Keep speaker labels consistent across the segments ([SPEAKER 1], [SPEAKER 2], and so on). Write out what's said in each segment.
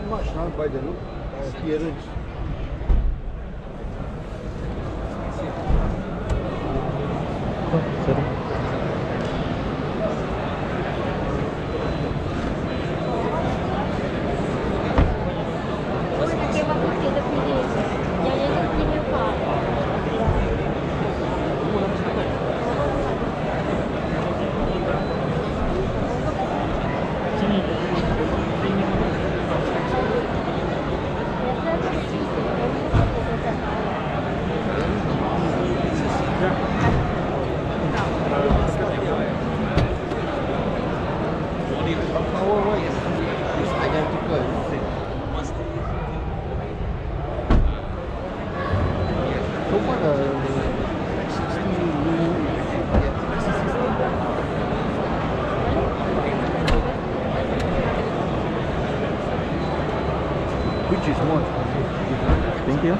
[SPEAKER 1] much now by the look, appearance.
[SPEAKER 2] Oh, sorry.
[SPEAKER 1] Power-wise, it's identical. So what which is more expensive?
[SPEAKER 2] Thank you.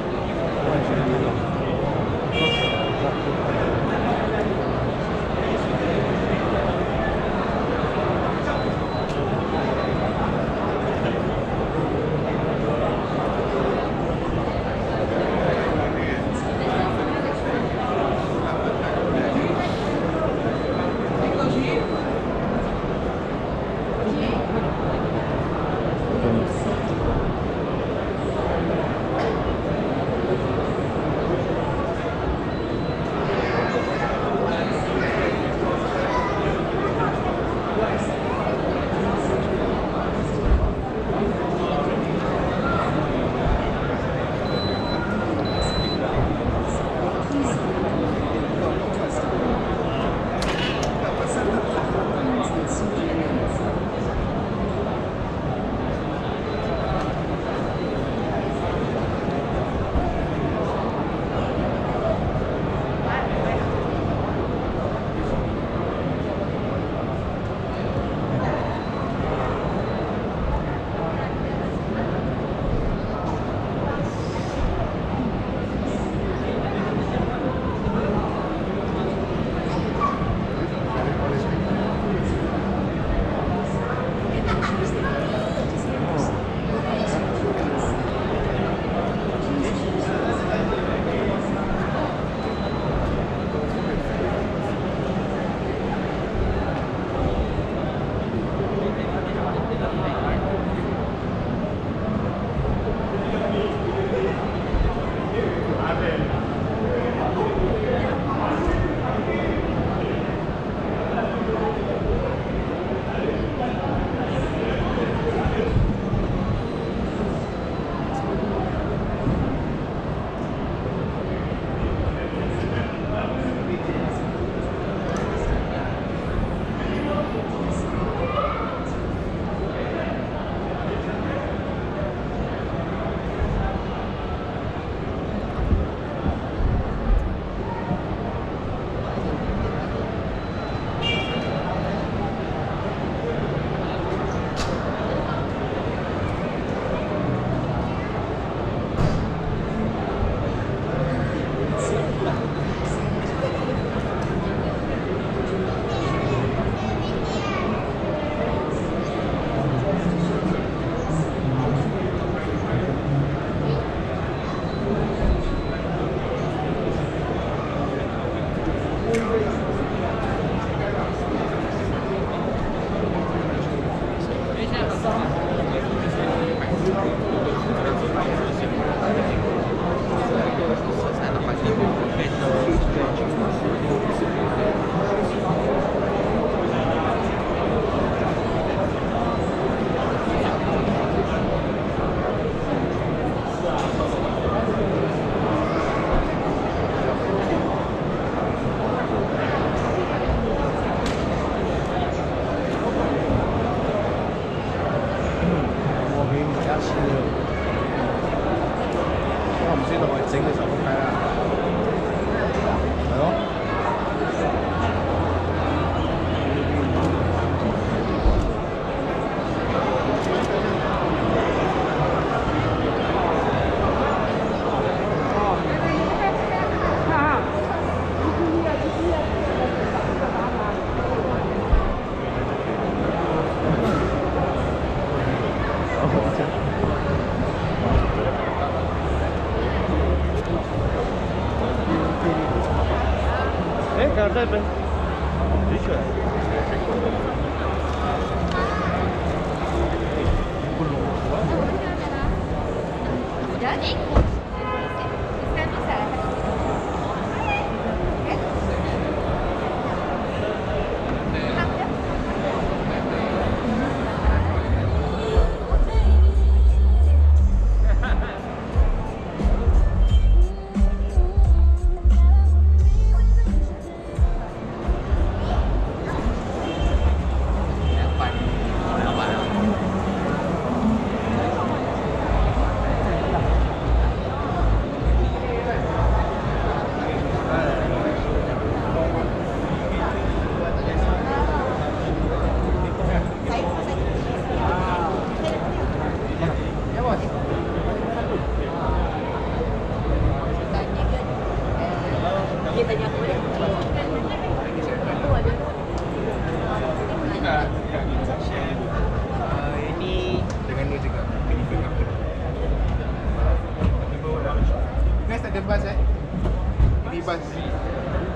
[SPEAKER 3] Guys, ada bas Ini bas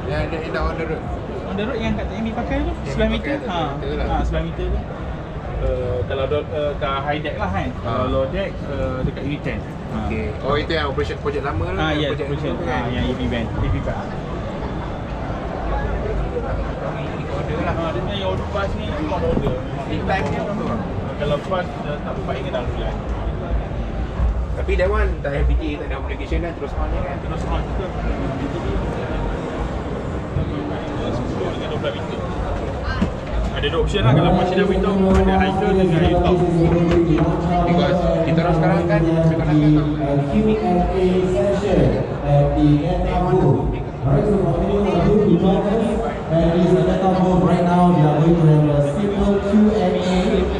[SPEAKER 3] yang dah on the road.
[SPEAKER 4] On the road yang kat yang dipakai tu, sebelah meter. Sebelah meter tu. Kalau kat high deck lah kan. Kalau low deck dekat unit 10.
[SPEAKER 3] Okay. Oh, itu yang operation projek lama tu.
[SPEAKER 4] Ya, operation yang EV van, EV van.
[SPEAKER 3] Order lah.
[SPEAKER 4] Dia punya yang order bus ni memang order.
[SPEAKER 3] Time dia berapa?
[SPEAKER 4] Kalau bus tak dapat ingat dalam bulan.
[SPEAKER 3] Tapi that one tak ada fikir, tak ada obligation dah, terus on je kan?
[SPEAKER 4] Terus on juga. Dengan 12 meter. Ada dua option lah kalau masih dah beritahu ada hiker dengan top.
[SPEAKER 3] Because kita orang sekarang kan sekarang
[SPEAKER 5] Q&A session at the data booth. Alright, so for anyone who to join us, and this is the data booth right now. We are going to have a simple Q&A,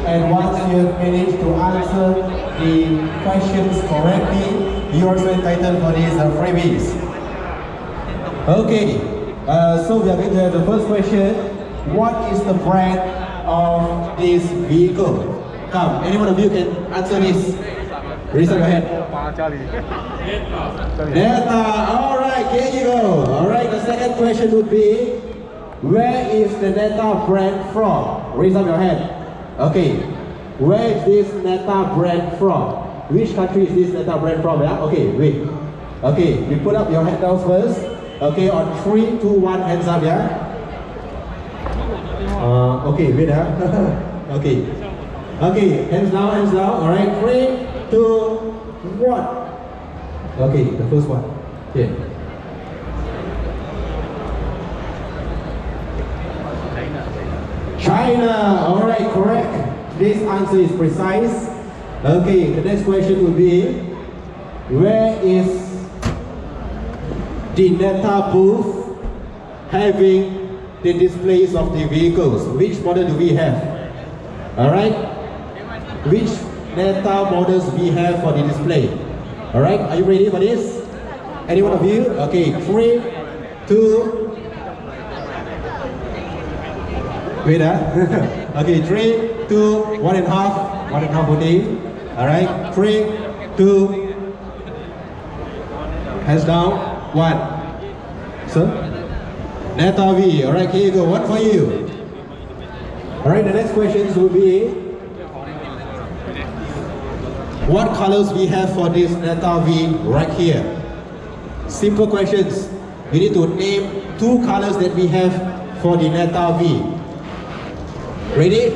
[SPEAKER 5] and once you have managed to answer the questions correctly, you are also entitled for these freebies. Okay, so we are going to have the first question. What is the brand of this vehicle? Come, any one of you can answer this. Raise up your hand. Delta. Alright, here you go. Alright, the second question would be, where is the Delta brand from? Raise up your hand. Okay, where is this Delta brand from? Which country is this Delta brand from? Yeah? Okay, wait. Okay, we put up your hand down first. Okay, on 3, 2, 1, hands up, yeah? Okay, wait, okay. Okay, hands down, alright, 3, 2, 1. Okay, the first one. Here. China, alright, correct. This answer is precise. Okay, the next question will be, where is the Neta booth having the displays of the vehicles? Which model do we have? Alright? Which Neta models we have for the display? Alright, are you ready for this? Any one of you? Okay, 3, 2, wait, okay, 3, 2, 1.5 only. Alright, 3, 2, hands down, 1. Sir? Neta V, alright, here you go, one for you. Alright, the next questions will be, what colors we have for this Neta V right here? Simple questions. You need to name 2 colors that we have for the Neta V. Ready?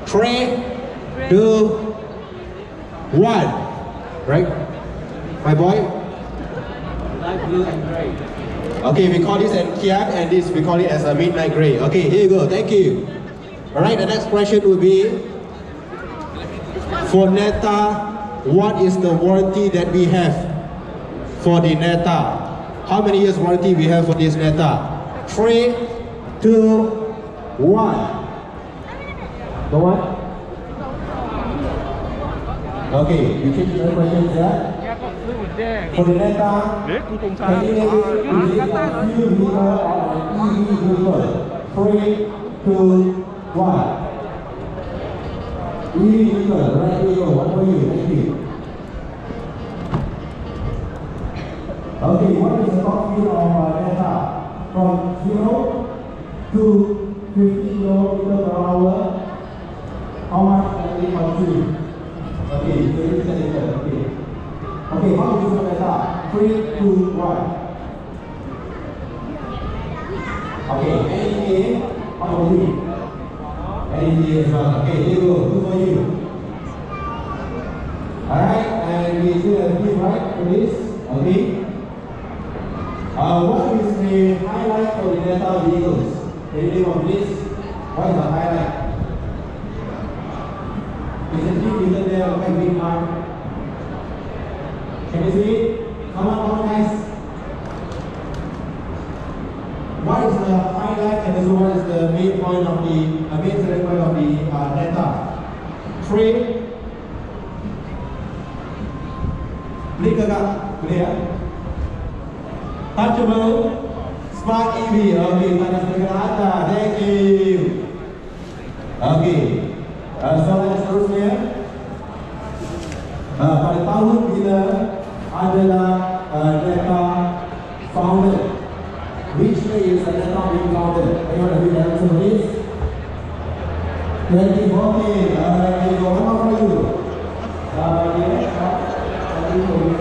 [SPEAKER 5] 3, 2, 1. Right? My boy?
[SPEAKER 4] Light blue and grey.
[SPEAKER 5] Okay, we call this an Kian, and this we call it as a midnight grey. Okay, here you go. Thank you. Alright, the next question will be, for Neta, what is the warranty that we have for the Neta? How many years warranty we have for this Neta? 3, 2, 1. The what? Okay, you change the questions, yeah? For the Neta, can you name it? Is it a fuel vehicle or an EV vehicle? 3, 2, 1. EV vehicle, right, here you go, one for you, thank you. Okay, what is the top speed of Neta? From 0 to 50 kilometers per hour, how much can they consume? Okay, so this is the data. Okay. Okay, how do you use the data? 3, 2, 1. Okay, NEA, how about you? NEA as well. Okay, here you go. Good for you. Alright, and we see the key right for this. Okay. What is the highlight for the Delta vehicles? Can you name of this? What is the highlight? Is the key written there quite big mark? Can you see it? Come on guys. What is the highlight and also what is the main point of the main selling point of the Delta? Trade, beli kagak? Boleh ya? Touchable, smart EV. Okay, tanda setengah atas. Thank you. Okay, soalan seterusnya. Pada tahun bila adalah Delta founded? Which year is the Delta being founded? Anyone have you done some of this? 2014. Alright, there you go. One more for you. Yes, thank you for your